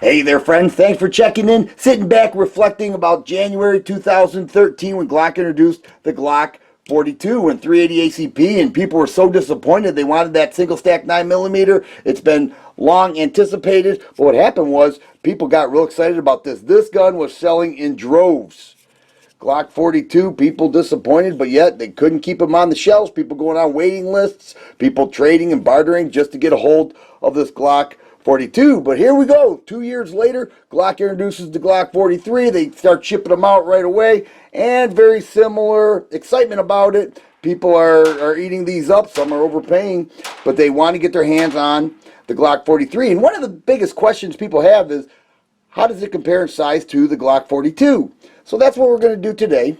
Hey there, friends. Thanks for checking in. Sitting back reflecting about January 2013 when Glock introduced the Glock 42 and 380 ACP, and people were so disappointed. They wanted that single stack 9mm. It's been long anticipated, but what happened was people got real excited about this. This gun was selling in droves. Glock 42, people disappointed, but yet they couldn't keep them on the shelves. People going on waiting lists, people trading and bartering just to get a hold of this Glock 42. But here we go. 2 years later, Glock introduces the Glock 43. They start shipping them out right away, and very similar excitement about it. People are eating these up. Some are overpaying, but they want to get their hands on the Glock 43. And one of the biggest questions people have is, how does it compare in size to the Glock 42? So that's what we're going to do today.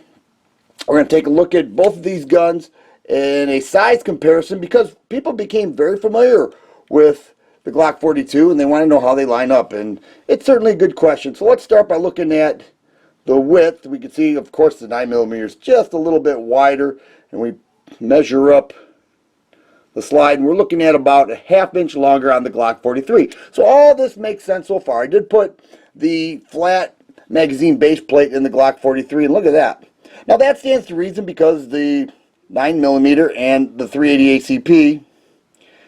We're going to take a look at both of these guns in a size comparison because people became very familiar with the Glock 42 and they want to know how they line up. And it's certainly a good question. So let's start by looking at the width. We can see, of course, the 9mm is just a little bit wider, and we measure up the slide, and we're looking at about a ½ inch longer on the Glock 43. So all this makes sense so far. I did put the flat magazine base plate in the Glock 43, and look at that. Now that stands to reason because the 9mm and the 380 ACP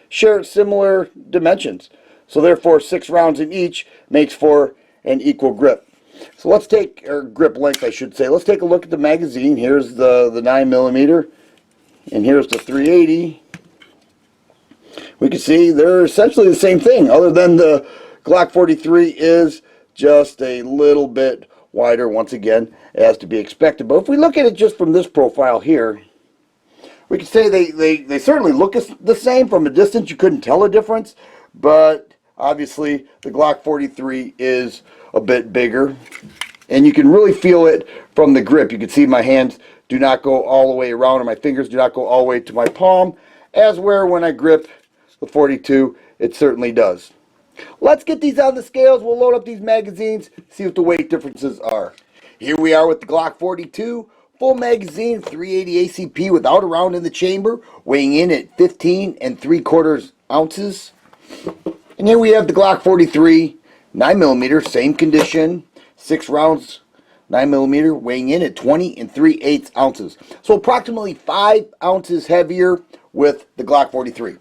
share similar dimensions. So therefore 6 rounds in each makes for an equal grip. So let's take, or grip length I should say, let's take a look at the magazine. Here's the 9mm and here's the 380. We can see they're essentially the same thing, other than the Glock 43 is just a little bit wider, once again, as to be expected. But if we look at it just from this profile here, we can say they certainly look the same. From a distance, you couldn't tell a difference, but obviously the Glock 43 is a bit bigger, and you can really feel it from the grip. You can see my hands do not go all the way around, and my fingers do not go all the way to my palm, as where when I grip the 42, it certainly does. Let's get these on the scales. We'll load up these magazines, see what the weight differences are. Here we are with the Glock 42, full magazine, 380 ACP without a round in the chamber, weighing in at 15 3/4 ounces. And here we have the Glock 43, 9mm, same condition, 6 rounds, 9mm, weighing in at 20 3/8 ounces. So approximately 5 ounces heavier with the Glock 43.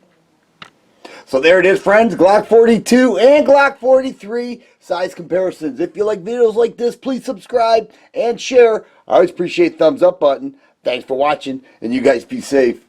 So there it is, friends, Glock 42 and Glock 43 size comparisons. If you like videos like this, please subscribe and share. I always appreciate the thumbs up button. Thanks for watching, and you guys be safe.